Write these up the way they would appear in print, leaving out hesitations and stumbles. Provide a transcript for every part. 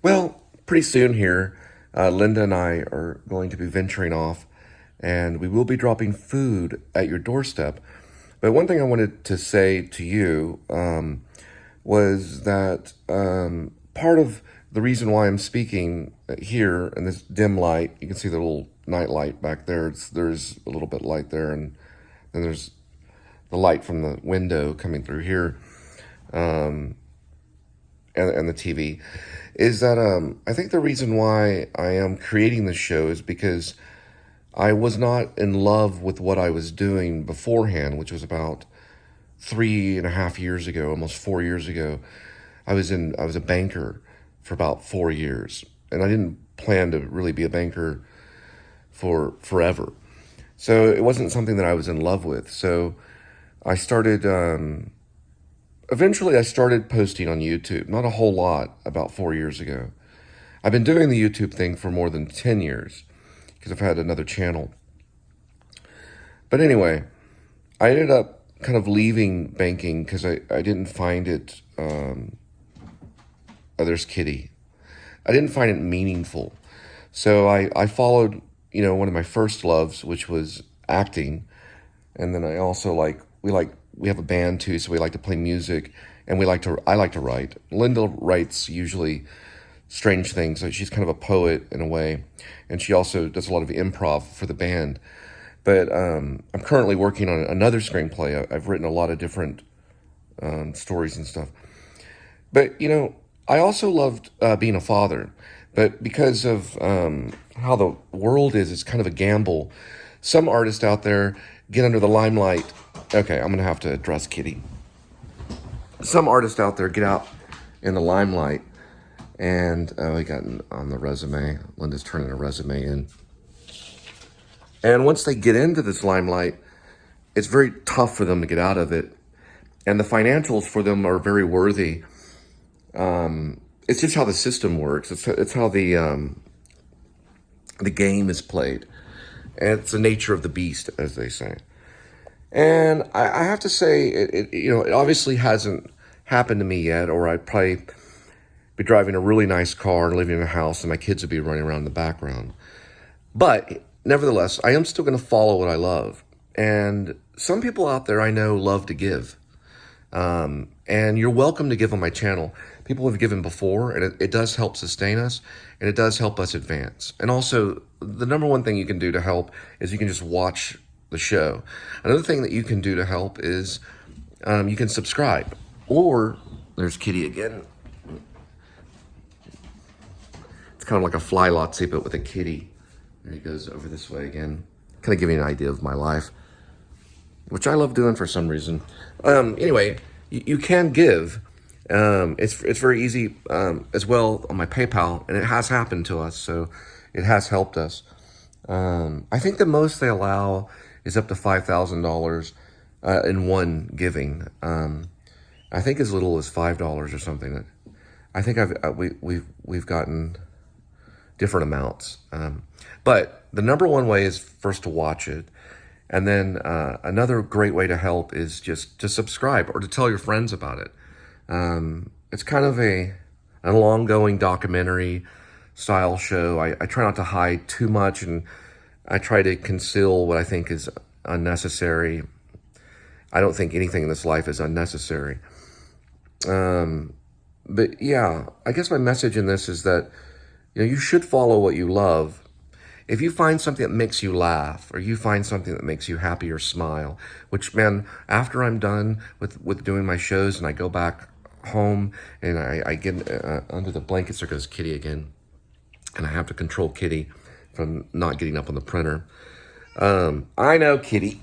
Well, pretty soon here, Linda and I are going to be venturing off, and we will be dropping food at your doorstep. But one thing I wanted to say to you was that part of the reason why I'm speaking here in this dim light, you can see the little night light back there. There's a little bit of light there, and then there's the light from the window coming through here. And the TV, is that I think the reason why I am creating this show is because I was not in love with what I was doing beforehand, which was about 3.5 years ago, almost 4 years ago. I was a banker for about 4 years, and I didn't plan to really be a banker for forever. So it wasn't something that I was in love with. So I started. Eventually, I started posting on YouTube, not a whole lot, about 4 years ago. I've been doing the YouTube thing for more than 10 years because I've had another channel. But anyway, I ended up kind of leaving banking because I didn't find it, oh, there's Kitty. I didn't find it meaningful. So I followed, one of my first loves, which was acting. And then I also we have a band too, so we like to play music, and I like to write. Linda writes usually strange things. So she's kind of a poet in a way, and she also does a lot of improv for the band. But I'm currently working on another screenplay. I've written a lot of different stories and stuff. But I also loved being a father, but because of how the world is, it's kind of a gamble. Some artists out there get under the limelight. Okay, I'm going to have to address Kitty. Some artists out there get out in the limelight, and we got on the resume. Linda's turning a resume in. And once they get into this limelight, it's very tough for them to get out of it. And the financials for them are very worthy. It's just how the system works. It's how the game is played. And it's the nature of the beast, as they say. And I have to say, it obviously hasn't happened to me yet, or I'd probably be driving a really nice car and living in a house, and my kids would be running around in the background. But nevertheless, I am still going to follow what I love. And some people out there I know love to give. And you're welcome to give on my channel. People have given before, and it does help sustain us, and it does help us advance. And also, the number one thing you can do to help is you can just watch the show. Another thing that you can do to help is you can subscribe. Or, there's Kitty again. It's kind of like a fly Lotsie, but with a kitty. There he goes over this way again. Kind of give you an idea of my life, which I love doing for some reason. Anyway, you can give. It's very easy as well on my PayPal, and it has happened to us, so it has helped us. I think the most they allow is up to $5,000 in one giving. I think as little as $5 or something. I think we've gotten different amounts. But the number one way is first to watch it. And then another great way to help is just to subscribe or to tell your friends about it. It's kind of an ongoing documentary style show. I try not to hide too much, and I try to conceal what I think is unnecessary. I don't think anything in this life is unnecessary. But yeah, I guess my message in this is that you should follow what you love. If you find something that makes you laugh, or you find something that makes you happy or smile, which, man, after I'm done with doing my shows and I go back home and I get under the blankets, there goes Kitty again, and I have to control Kitty from not getting up on the printer. I know, Kitty.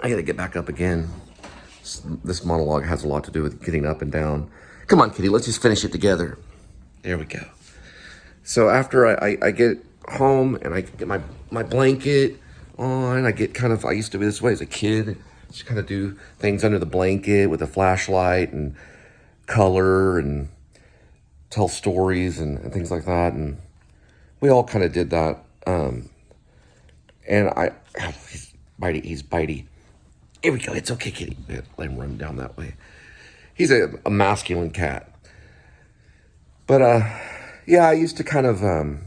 I gotta get back up again. This monologue has a lot to do with getting up and down. Come on, Kitty, let's just finish it together. There we go. So after I get home and I get my blanket on, I used to be this way as a kid. Just kind of do things under the blanket with a flashlight and color and tell stories and things like that. And we all kind of did that. And he's bitey. Here we go. It's okay, Kitty. Let him run down that way. He's a masculine cat. But Yeah, I used to kind of, when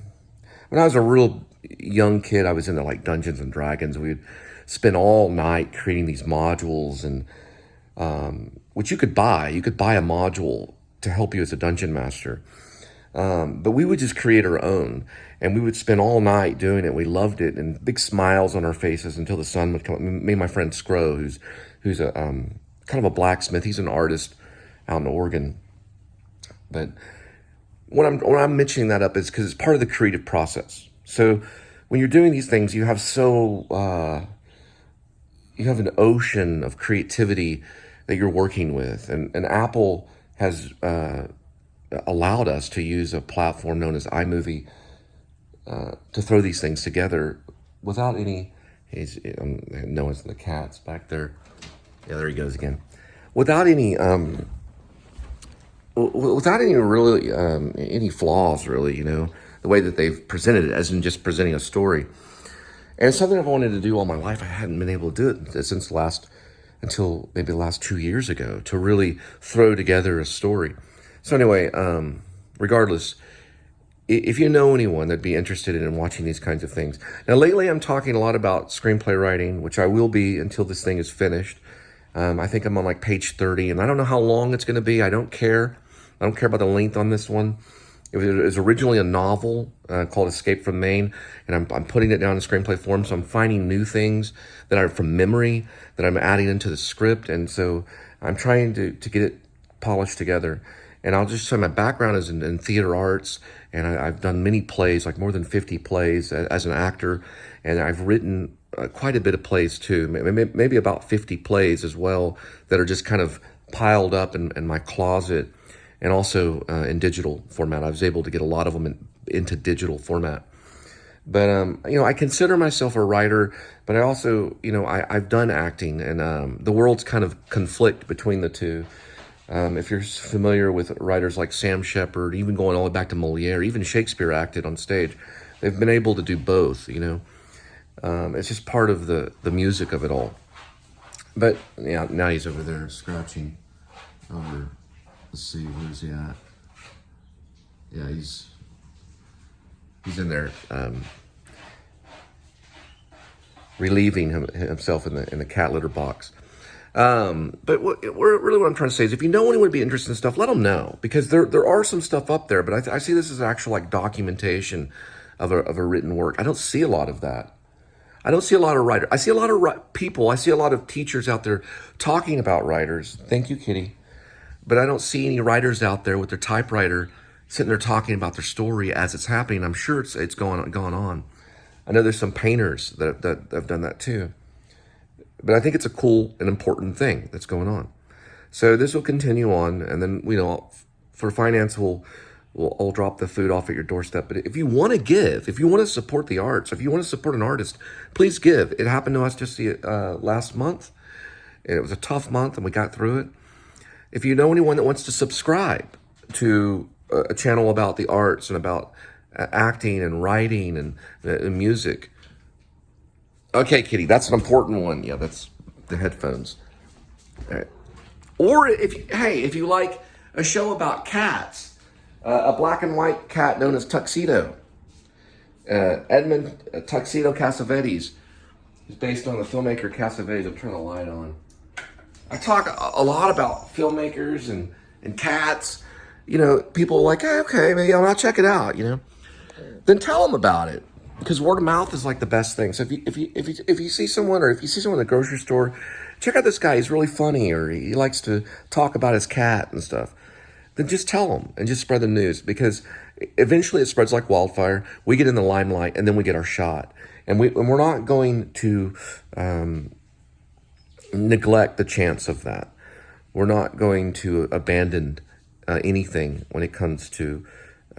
I was a real young kid, I was into like Dungeons and Dragons. We would spend all night creating these modules, and which you could buy. You could buy a module to help you as a dungeon master. But we would just create our own, and we would spend all night doing it. We loved it, and big smiles on our faces until the sun would come up. Me and my friend Scro, who's a kind of a blacksmith. He's an artist out in Oregon. But when I'm mentioning that up is because it's part of the creative process. So when you're doing these things, you have you have an ocean of creativity that you're working with, and Apple has allowed us to use a platform known as iMovie to throw these things together without any. Knowing the cat's back there. Yeah, there he goes again. Without any really any flaws, really. You know, the way that they've presented it, as in just presenting a story. And it's something I've wanted to do all my life. I hadn't been able to do it since until maybe the last 2 years ago, to really throw together a story. So anyway, regardless, if you know anyone that'd be interested in watching these kinds of things. Now, lately I'm talking a lot about screenplay writing, which I will be until this thing is finished. I think I'm on like page 30, and I don't know how long it's going to be. I don't care. I don't care about the length on this one. It was originally a novel called Escape from Maine, and I'm putting it down in screenplay form, so I'm finding new things that are from memory that I'm adding into the script, and so I'm trying to get it polished together. And I'll just say my background is in theater arts, and I've done many plays, like more than 50 plays as an actor, and I've written quite a bit of plays too, maybe about 50 plays as well, that are just kind of piled up in my closet, and also in digital format. I was able to get a lot of them into digital format. But, I consider myself a writer, but I also, I've done acting, and the worlds kind of conflict between the two. If you're familiar with writers like Sam Shepard, even going all the way back to Moliere, even Shakespeare acted on stage, they've been able to do both, It's just part of the music of it all. But, yeah, now he's over there scratching over. Let's see, where's he at? Yeah, he's in there relieving himself in the cat litter box. But what I'm trying to say is, if you know anyone would be interested in stuff, let them know, because there are some stuff up there. But I see this as actual like documentation of a written work. I don't see a lot of that. I don't see a lot of writers. I see a lot of people. I see a lot of teachers out there talking about writers. Thank you, Kitty. But I don't see any writers out there with their typewriter sitting there talking about their story as it's happening. I'm sure it's gone on. I know there's some painters that have done that too. But I think it's a cool and important thing that's going on. So this will continue on, and then for finance I'll drop the food off at your doorstep. But if you want to give, if you want to support the arts, if you want to support an artist, please give. It happened to us just last month, and it was a tough month, and we got through it. If you know anyone that wants to subscribe to a channel about the arts and about acting and writing and music. Okay, Kitty, that's an important one. Yeah, that's the headphones. All right. Or if you like a show about cats, a black and white cat known as Tuxedo. Edmund Tuxedo Cassavetes is based on the filmmaker Cassavetes. I'm turning the light on. I talk a lot about filmmakers and cats. People are like, okay, maybe I'll check it out. Then tell them about it, because word of mouth is like the best thing. So if you see someone, or if you see someone in the grocery store, check out this guy. He's really funny, or he likes to talk about his cat and stuff. Then just tell them and just spread the news, because eventually it spreads like wildfire. We get in the limelight, and then we get our shot. And we're not going to neglect the chance of that. We're not going to abandon anything when it comes to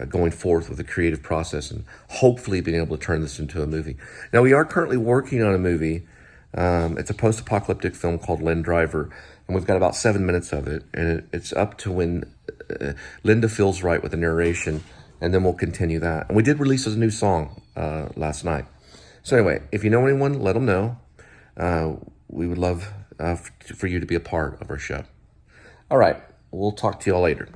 going forth with the creative process and hopefully being able to turn this into a movie. Now, we are currently working on a movie. It's a post-apocalyptic film called Len Driver, and we've got about 7 minutes of it, and it's up to when Linda feels right with the narration, and then we'll continue that. And we did release a new song last night. So anyway, if you know anyone, let them know. We would love for you to be a part of our show. All right, we'll talk to you all later.